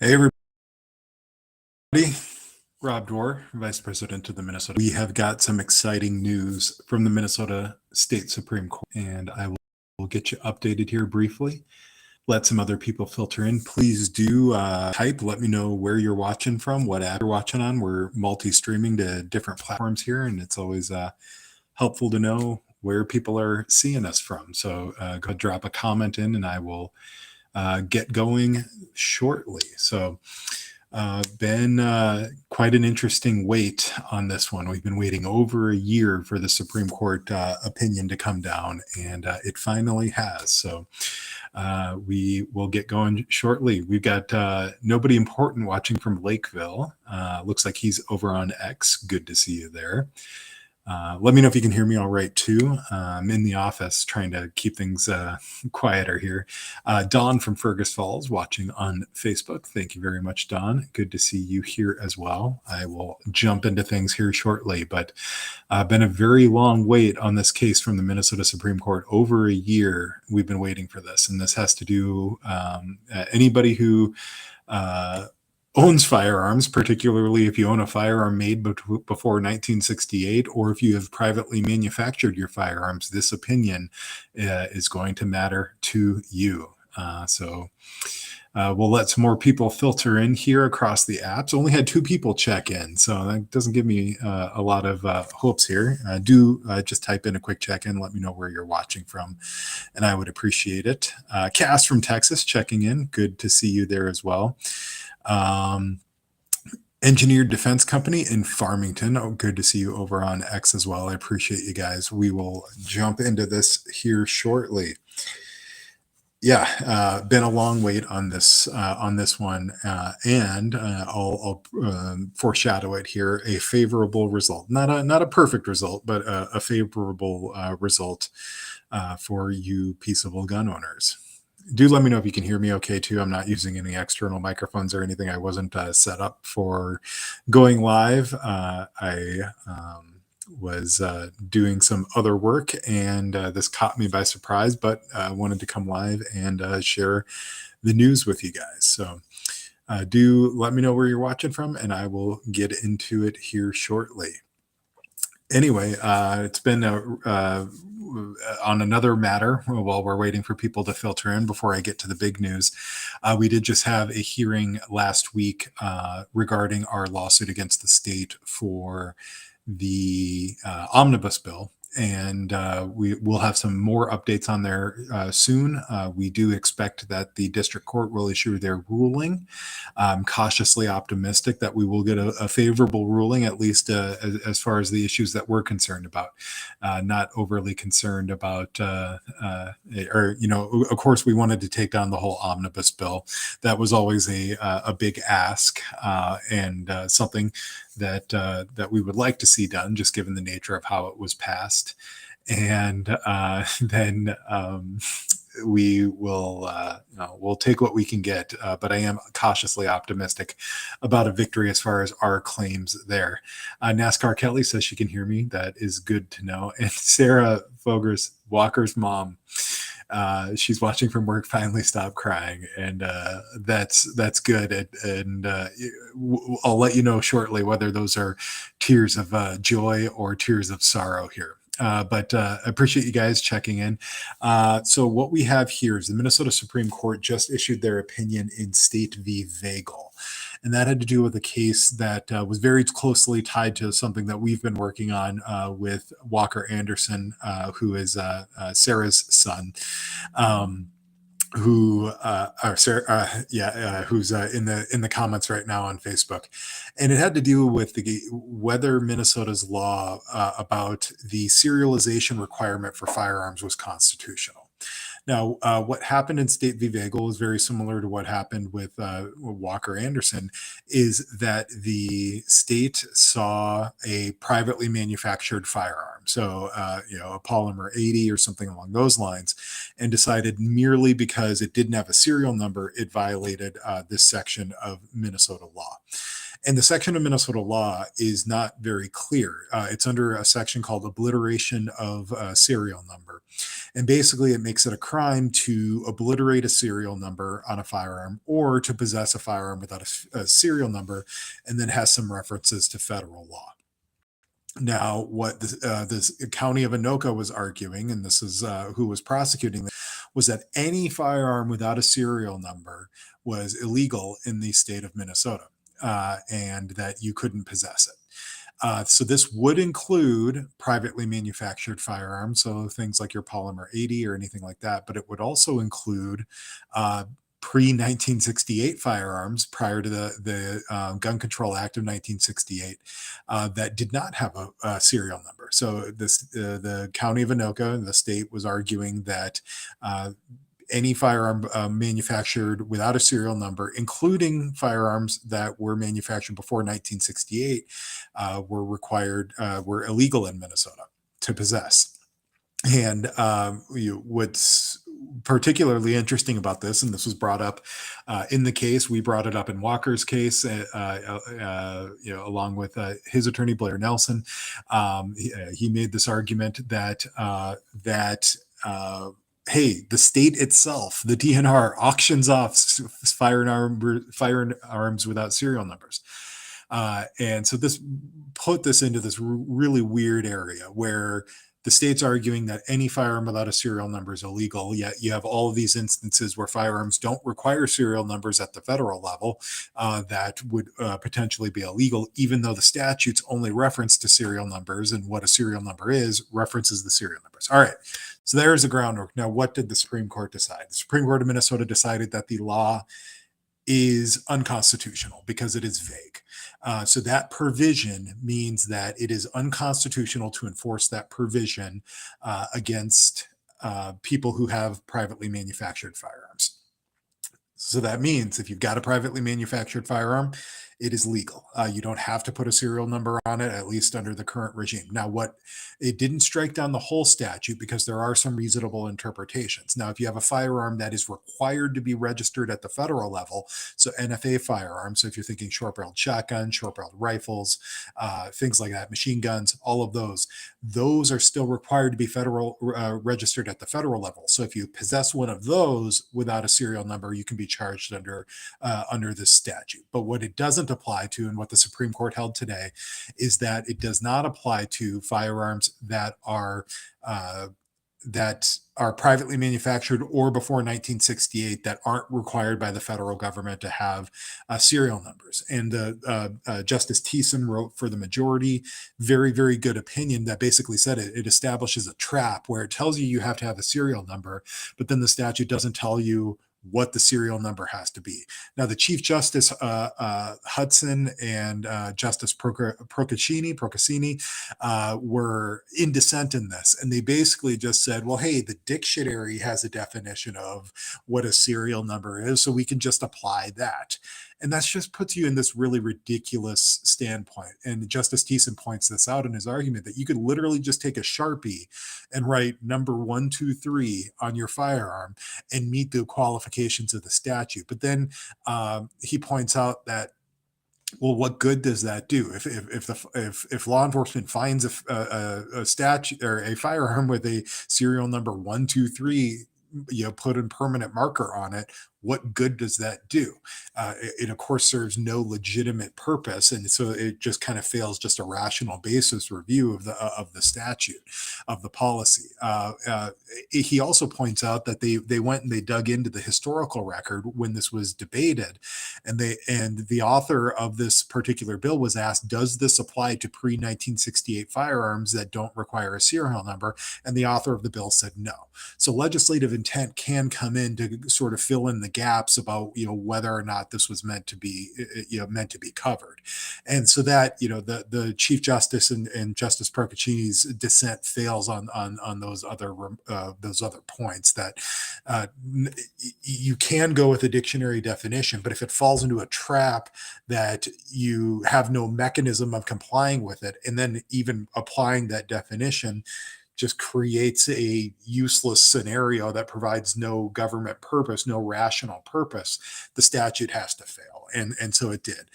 Hey, everybody. Rob Dwar, Vice President of the Minnesota. We have got some exciting news from the Minnesota State Supreme Court, and I will get you updated here briefly. Let some other people filter in. Please do type. Let me know where you're watching from, what app you're watching on. We're multi-streaming to different platforms here, and it's always helpful to know where people are seeing us from. So go drop a comment in, and I will get going shortly. So been quite an interesting wait on this one. We've been waiting over a year for the Supreme Court opinion to come down, and it finally has. So we will get going shortly. We've got nobody important watching from Lakeville. Looks like he's over on X. Good to see you there. Let me know if you can hear me all right too. I'm in the office trying to keep things quieter here. Dawn from Fergus Falls watching on Facebook. Thank you very much, Dawn. Good to see you here as well. I will jump into things here shortly, but been a very long wait on this case from the Minnesota Supreme Court. Over a year we've been waiting for this, and this has to do anybody who owns firearms, particularly if you own a firearm made before 1968, or if you have privately manufactured your firearms, this opinion is going to matter to you. We'll let some more people filter in here across the apps. Only had 2 people check in, so that doesn't give me a lot of hopes here. Do just type in a quick check-in. Let me know where you're watching from, and I would appreciate it. Cass from Texas checking in. Good to see you there as well. Engineered Defense Company in Farmington. Oh, good to see you over on X as well. I appreciate you guys. We will jump into this here shortly. Yeah, been a long wait on this one, and I'll foreshadow it here. A favorable result, not a perfect result, but a favorable result for you peaceable gun owners. Do let me know if you can hear me okay too. I'm not using any external microphones or anything. I wasn't set up for going live. I was doing some other work, and this caught me by surprise, but I wanted to come live and share the news with you guys. So do let me know where you're watching from, and I will get into it here shortly. Anyway, it's been on another matter while we're waiting for people to filter in before I get to the big news. We did just have a hearing last week regarding our lawsuit against the state for the Omnibus bill. And we will have some more updates on there soon. We do expect that the district court will issue their ruling. I'm cautiously optimistic that we will get a favorable ruling, at least as far as the issues that we're concerned about. Not overly concerned about, of course, we wanted to take down the whole Omnibus bill. That was always a big ask and something that we would like to see done, just given the nature of how it was passed. And then we will we'll take what we can get, but I am cautiously optimistic about a victory as far as our claims there. NASCAR Kelly says she can hear me. That is good to know. And Sarah Walker's mom, she's watching from work, finally stopped crying, and that's good. And I'll let you know shortly whether those are tears of joy or tears of sorrow here. But I appreciate you guys checking in. So what we have here is the Minnesota Supreme Court just issued their opinion in State v. Vagle. And that had to do with a case that was very closely tied to something that we've been working on with Walker Anderson, who is Sarah's son. Who's in the comments right now on Facebook, and it had to do with whether Minnesota's law about the serialization requirement for firearms was constitutional. Now, what happened in State v. Veagel is very similar to what happened with Walker Anderson, is that the state saw a privately manufactured firearm, so a polymer 80 or something along those lines, and decided merely because it didn't have a serial number, it violated this section of Minnesota law. And the section of Minnesota law is not very clear. It's under a section called obliteration of serial number. And basically, it makes it a crime to obliterate a serial number on a firearm or to possess a firearm without a serial number, and then has some references to federal law. Now, what this county of Anoka was arguing, and this is who was prosecuting this, was that any firearm without a serial number was illegal in the state of Minnesota, and that you couldn't possess it. So this would include privately manufactured firearms, so things like your Polymer 80 or anything like that, but it would also include uh, pre-1968 firearms prior to the Gun Control Act of 1968 that did not have a serial number. So the county of Anoka and the state was arguing that uh, any firearm manufactured without a serial number, including firearms that were manufactured before 1968, were illegal in Minnesota to possess. And what's particularly interesting about this, and this was brought up in the case, we brought it up in Walker's case, along with his attorney Blair Nelson. He made this argument that hey, the state itself, the DNR, auctions off firearms without serial numbers. And so this put this into this really weird area where the state's arguing that any firearm without a serial number is illegal, yet you have all of these instances where firearms don't require serial numbers at the federal level that would potentially be illegal, even though the statute's only reference to serial numbers and what a serial number is references the serial numbers. All right, so there's the groundwork. Now, what did the Supreme Court decide? The Supreme Court of Minnesota decided that the law is unconstitutional because it is vague. So that provision means that it is unconstitutional to enforce that provision against people who have privately manufactured firearms. So that means if you've got a privately manufactured firearm, it is legal. You don't have to put a serial number on it, at least under the current regime. Now, what it didn't strike down the whole statute because there are some reasonable interpretations. Now, if you have a firearm that is required to be registered at the federal level, so NFA firearms, so if you're thinking short-barreled shotguns, short-barreled rifles, things like that, machine guns, all of those are still required to be federal registered at the federal level. So if you possess one of those without a serial number, you can be charged under this statute. But what it doesn't apply to, and what the Supreme Court held today, is that it does not apply to firearms that are privately manufactured or before 1968 that aren't required by the federal government to have serial numbers. And Justice Thiessen wrote for the majority, very, very good opinion that basically said it establishes a trap where it tells you have to have a serial number, but then the statute doesn't tell you what the serial number has to be. Now, the Chief Justice Hudson and Justice Procaccini were in dissent in this, and they basically just said, well, hey, the dictionary has a definition of what a serial number is, so we can just apply that. And that just puts you in this really ridiculous standpoint. And Justice Thiessen points this out in his argument that you could literally just take a Sharpie and write number 123 on your firearm and meet the qualifications of the statute. But then he points out that, well, what good does that do if law enforcement finds a statute or a firearm with a serial number 123, put a permanent marker on it? What good does that do? It of course serves no legitimate purpose, and so it just kind of fails just a rational basis review of the statute, of the policy. He also points out that they went and they dug into the historical record when this was debated, and the author of this particular bill was asked, does this apply to pre-1968 firearms that don't require a serial number? And the author of the bill said no. So legislative intent can come in to sort of fill in the gaps about whether or not this was meant to be covered. And so that the Chief Justice and Justice Procaccini's dissent fails on those other points, that you can go with a dictionary definition, but if it falls into a trap that you have no mechanism of complying with it, and then even applying that definition just creates a useless scenario that provides no government purpose, no rational purpose, the statute has to fail. And so it did.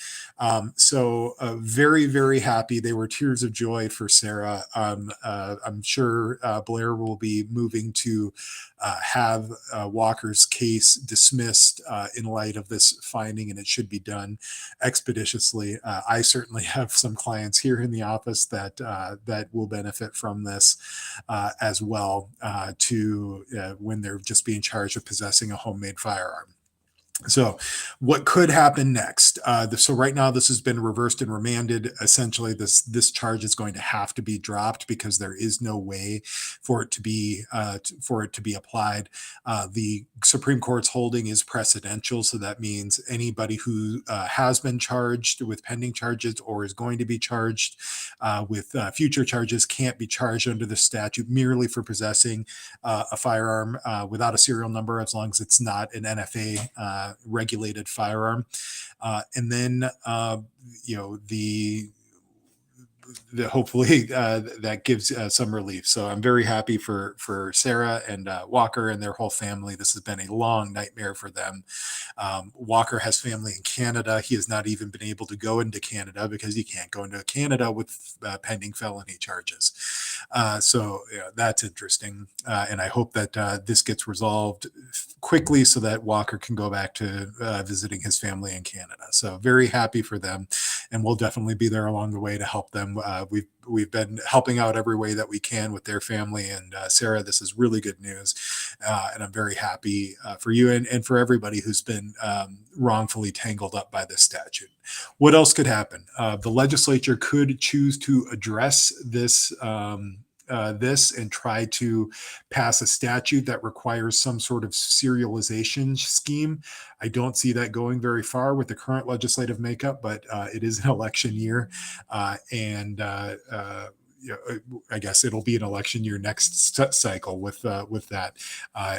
Very, very happy. They were tears of joy for Sarah. I'm sure Blair will be moving to have Walker's case dismissed in light of this finding, and it should be done expeditiously. I certainly have some clients here in the office that will benefit from this as well, when they're just being charged with possessing a homemade firearm. So what could happen next? So right now this has been reversed and remanded. Essentially, this charge is going to have to be dropped because there is no way for it to be applied. The Supreme Court's holding is precedential, so that means anybody who has been charged with pending charges or is going to be charged with future charges can't be charged under the statute merely for possessing a firearm without a serial number, as long as it's not an NFA regulated firearm. And then, hopefully that gives some relief. So I'm very happy for Sarah and Walker and their whole family. This has been a long nightmare for them. Walker has family in Canada. He has not even been able to go into Canada because he can't go into Canada with pending felony charges. That's interesting. And I hope that this gets resolved quickly so that Walker can go back to visiting his family in Canada. So very happy for them, and we'll definitely be there along the way to help them. We've been helping out every way that we can with their family. And Sarah, this is really good news, and I'm very happy for you and for everybody who's been wrongfully tangled up by this statute. What else could happen? The legislature could choose to address this and try to pass a statute that requires some sort of serialization scheme. I don't see that going very far with the current legislative makeup, but it is an election year, and I guess it'll be an election year next cycle with that,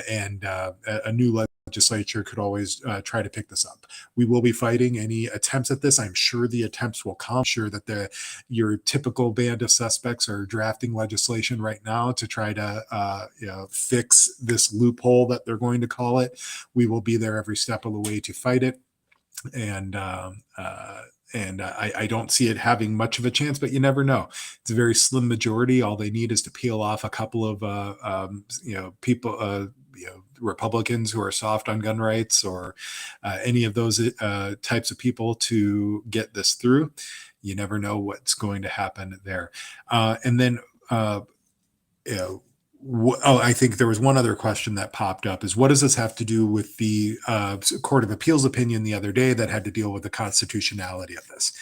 and a new legislature could always try to pick this up. We will be fighting any attempts at this. I'm sure the attempts will come. I'm sure that your typical band of suspects are drafting legislation right now to try to fix this loophole that they're going to call it. We will be there every step of the way to fight it. And I don't see it having much of a chance, but you never know. It's a very slim majority. All they need is to peel off a couple of people, Republicans who are soft on gun rights, or any of those types of people to get this through. You never know what's going to happen there. And then, I think there was one other question that popped up is, what does this have to do with the Court of Appeals opinion the other day that had to deal with the constitutionality of this?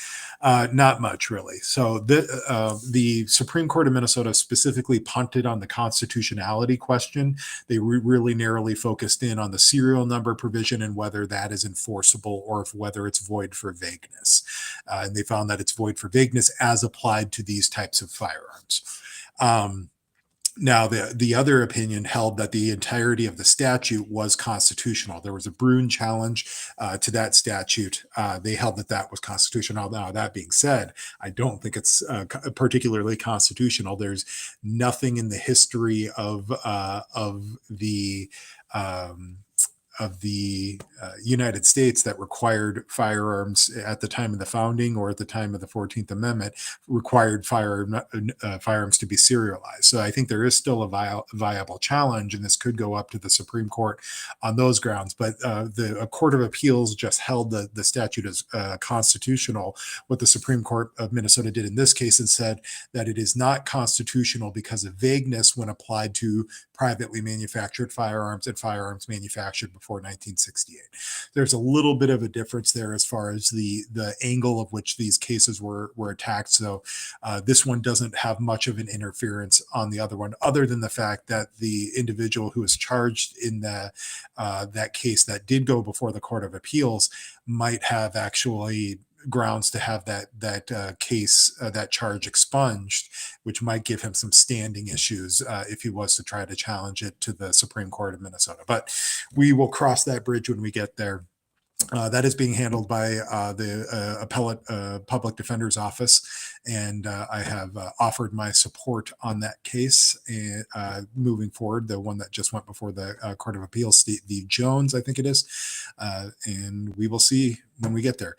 Not much, really. So the Supreme Court of Minnesota specifically punted on the constitutionality question. They really narrowly focused in on the serial number provision and whether that is enforceable or whether it's void for vagueness. And they found that it's void for vagueness as applied to these types of firearms. Now, the other opinion held that the entirety of the statute was constitutional. There was a Bruin challenge to that statute. They held that was constitutional. Now, that being said, I don't think it's particularly constitutional. There's nothing in the history of the United States that required firearms at the time of the founding or at the time of the 14th Amendment required firearms to be serialized. So I think there is still a viable challenge, and this could go up to the Supreme Court on those grounds. But the Court of Appeals just held the statute as constitutional. What the Supreme Court of Minnesota did in this case and said that it is not constitutional because of vagueness when applied to privately manufactured firearms and firearms manufactured before 1968. There's a little bit of a difference there as far as the angle of which these cases were attacked. So this one doesn't have much of an interference on the other one, other than the fact that the individual who was charged in that case that did go before the Court of Appeals might have actually grounds to have that charge expunged, which might give him some standing issues if he was to try to challenge it to the Supreme Court of Minnesota. But we will cross that bridge when we get there. That is being handled by the appellate public defender's office, and I have offered my support on that case. And moving forward, the one that just went before the Court of Appeals, State v. Jones, I think it is, and we will see when we get there.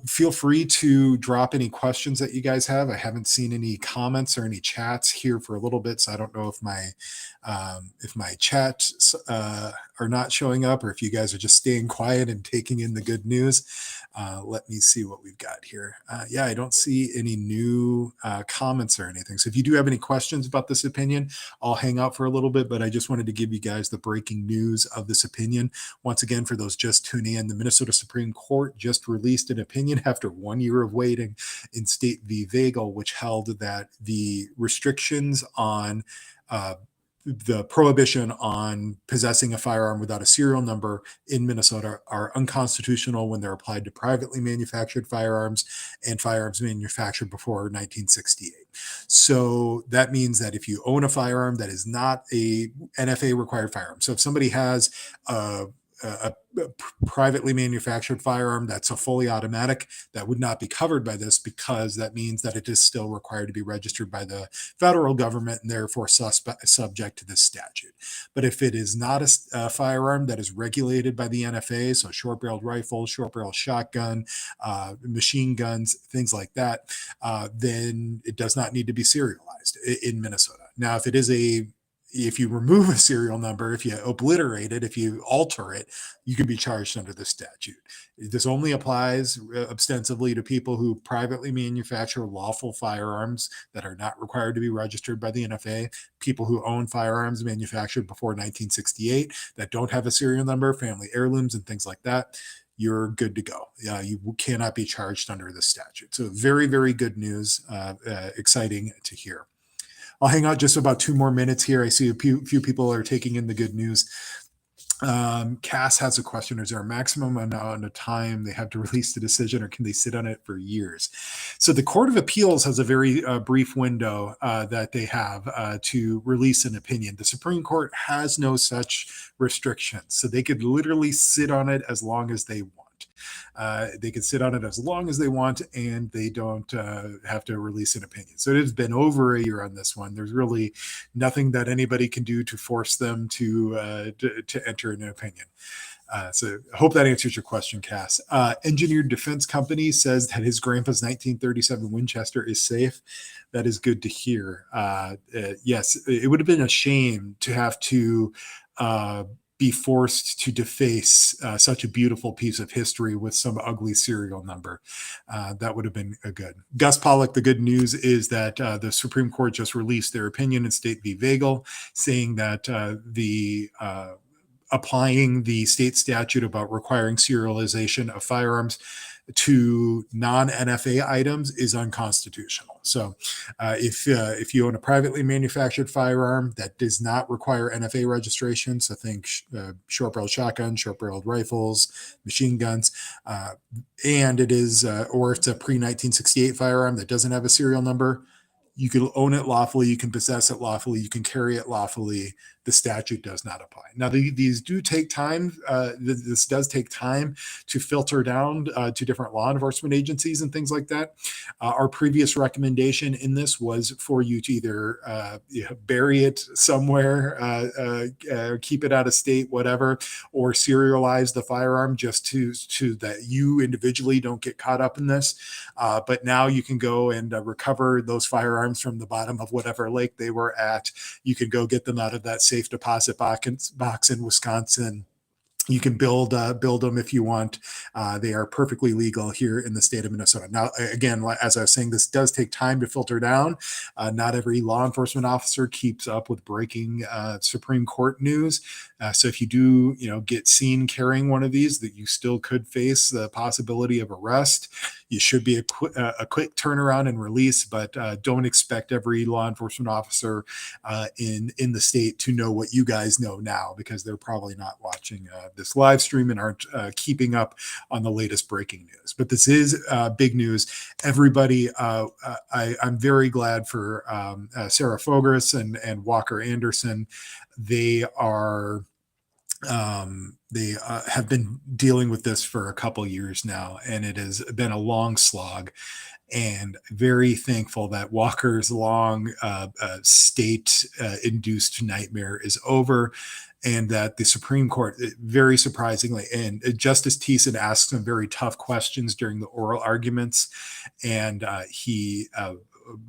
Feel free to drop any questions that you guys have. I haven't seen any comments or any chats here for a little bit, so I don't know if my chats are not showing up, or if you guys are just staying quiet and taking in the good news. Let me see what we've got here. Yeah, I don't see any new comments or anything. So if you do have any questions about this opinion, I'll hang out for a little bit, but I just wanted to give you guys the breaking news of this opinion. Once again, for those just tuning in, the Minnesota Supreme Court just released an opinion after 1 year of waiting in State v. Vagle, which held that the restrictions on the prohibition on possessing a firearm without a serial number in Minnesota are unconstitutional when they're applied to privately manufactured firearms and firearms manufactured before 1968. So that means that if you own a firearm that is not a NFA required firearm, so if somebody has a privately manufactured firearm that's a fully automatic, that would not be covered by this, because that means that it is still required to be registered by the federal government and therefore subject to this statute. But if it is not a firearm that is regulated by the NFA, so short-barreled rifle, short-barrel shotgun, machine guns, things like that, then it does not need to be serialized in Minnesota. Now, if you remove a serial number, if you obliterate it, if you alter it, you can be charged under the statute. This only applies ostensibly to people who privately manufacture lawful firearms that are not required to be registered by the NFA, people who own firearms manufactured before 1968 that don't have a serial number, family heirlooms, and things like that. You're good to go. You cannot be charged under the statute. So very, very good news. Exciting to hear. I'll hang out just about 2 more minutes here. I see a few people are taking in the good news. Cass has a question. Is there a maximum amount of time they have to release the decision, or can they sit on it for years? So the Court of Appeals has a very brief window that they have to release an opinion. The Supreme Court has no such restrictions. So they could literally sit on it as long as they want. They can sit on it as long as they want, and they don't have to release an opinion. So it has been over a year on this one. There's really nothing that anybody can do to force them to enter an opinion. So I hope that answers your question, Cass. Engineered Defense Company says that his grandpa's 1937 Winchester is safe. That is good to hear. Yes, it would have been a shame to have to be forced to deface such a beautiful piece of history with some ugly serial number. That would have been good. Gus Pollock, the good news is that the Supreme Court just released their opinion in State v. Veagel, saying that applying the state statute about requiring serialization of firearms to non-NFA items is unconstitutional. So if you own a privately manufactured firearm that does not require NFA registration, so think short-barreled shotgun, short-barreled rifles, machine guns, and it is, or if it's a pre-1968 firearm that doesn't have a serial number, you can own it lawfully, you can possess it lawfully, you can carry it lawfully. The statute does not apply. Now, these do take time. This does take time to filter down to different law enforcement agencies and things like that. Our previous recommendation in this was for you to either bury it somewhere, keep it out of state, whatever, or serialize the firearm just to that you individually don't get caught up in this. But now you can go and recover those firearms from the bottom of whatever lake they were at. You can go get them out of that safe deposit box in Wisconsin. You can build them if you want. They are perfectly legal here in the state of Minnesota. Now, again, as I was saying, this does take time to filter down. Not every law enforcement officer keeps up with breaking Supreme Court news. So if you do, get seen carrying one of these, that you still could face the possibility of arrest. You should be a quick turnaround and release, but don't expect every law enforcement officer in the state to know what you guys know now, because they're probably not watching this live stream and aren't keeping up on the latest breaking news. But this is big news. Everybody, I'm very glad for Sarah Fogris and Walker Anderson. They are They have been dealing with this for a couple years now, and it has been a long slog. And very thankful that Walker's long state induced nightmare is over, and that the Supreme Court, very surprisingly, and Justice Thiessen asked some very tough questions during the oral arguments, and he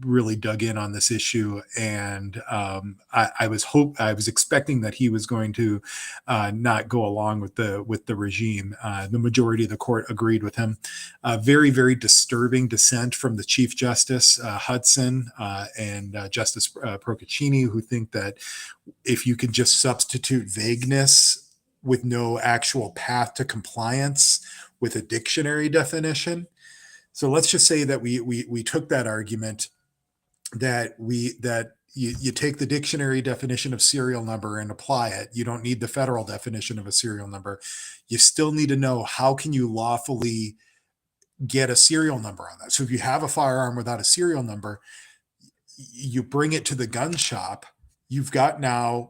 really dug in on this issue. And I was expecting that he was going to not go along with the regime. The majority of the court agreed with him. Very, very disturbing dissent from the Chief Justice Hudson and Justice Procaccini, who think that if you can just substitute vagueness with no actual path to compliance with a dictionary definition. So let's just say that we took that argument, that you take the dictionary definition of serial number and apply it. You don't need the federal definition of a serial number. You still need to know, how can you lawfully get a serial number on that. So if you have a firearm without a serial number, you bring it to the gun shop. You've now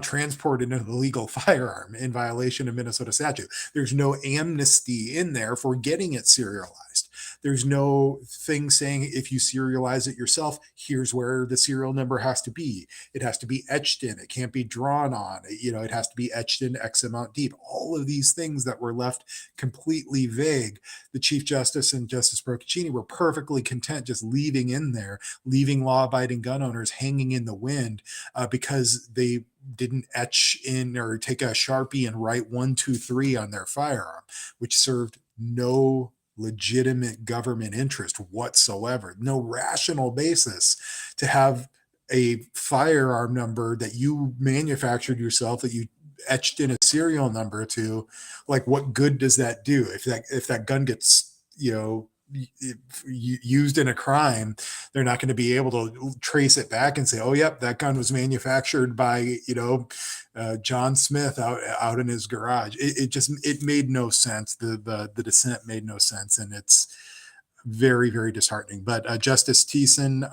transported an illegal firearm in violation of Minnesota statute. There's no amnesty in there for getting it serialized. There's no thing saying, if you serialize it yourself, here's where the serial number has to be. It has to be etched in. It can't be drawn on. It has to be etched in X amount deep. All of these things that were left completely vague, the Chief Justice and Justice Procaccini were perfectly content just leaving in there, leaving law-abiding gun owners hanging in the wind, because they didn't etch in or take a Sharpie and write 1, 2, 3 on their firearm, which served no legitimate government interest whatsoever, no rational basis to have a firearm number that you manufactured yourself, that you etched in a serial number to. Like, what good does that do if that gun gets used in a crime? They're not going to be able to trace it back and say, oh yep, that gun was manufactured by John Smith out in his garage. It made no sense. The dissent made no sense, and it's very, very disheartening. But Justice Thiessen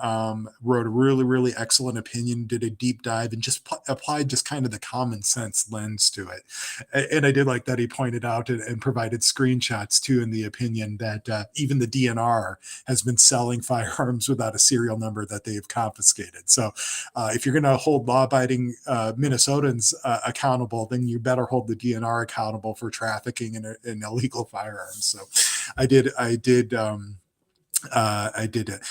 wrote a really, really excellent opinion, did a deep dive, and just applied just kind of the common sense lens to it. And I did like that he pointed out and provided screenshots too in the opinion that even the DNR has been selling firearms without a serial number that they've confiscated. So if you're going to hold law-abiding Minnesotans accountable, then you better hold the DNR accountable for trafficking in illegal firearms. So I did.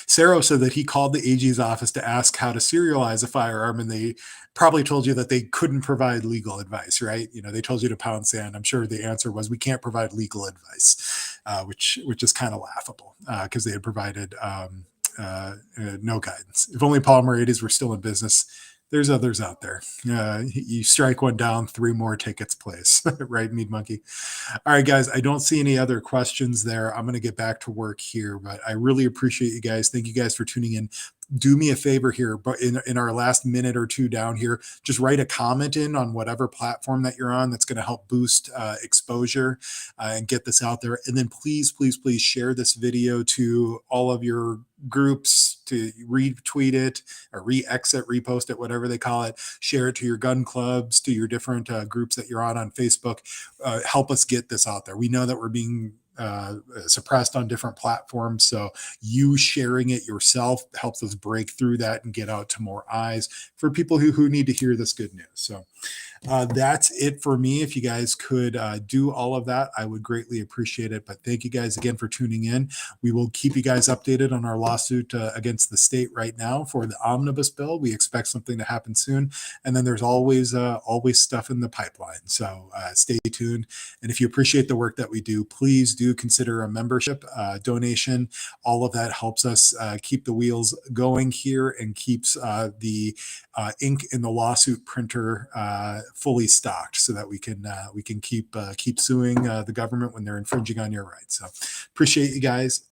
Sarah said that he called the AG's office to ask how to serialize a firearm, and they probably told you that they couldn't provide legal advice, right? They told you to pound sand. I'm sure the answer was, we can't provide legal advice, which is kind of laughable, because they had provided no guidance. If only Palmerides were still in business. There's others out there. You strike one down, 3 more take its place, right, Mead Monkey? All right, guys, I don't see any other questions there. I'm going to get back to work here, but I really appreciate you guys. Thank you guys for tuning in. Do me a favor here, but in our last minute or two down here, just write a comment in on whatever platform that you're on. That's going to help boost exposure and get this out there. And then please, please, please share this video to all of your groups, to retweet it or re-exit, repost it, whatever they call it. Share it to your gun clubs, to your different groups that you're on Facebook. Help us get this out there. We know that we're being suppressed on different platforms, so you sharing it yourself helps us break through that and get out to more eyes for people who need to hear this good news. So that's it for me. If you guys could do all of that, I would greatly appreciate it. But thank you guys again for tuning in. We will keep you guys updated on our lawsuit against the state right now for the Omnibus bill. We expect something to happen soon, and then there's always stuff in the pipeline. So stay tuned. And if you appreciate the work that we do, please do consider a membership donation. All of that helps us keep the wheels going here and keeps the ink in the lawsuit printer fully stocked, so that we can keep suing the government when they're infringing on your rights. So appreciate you guys.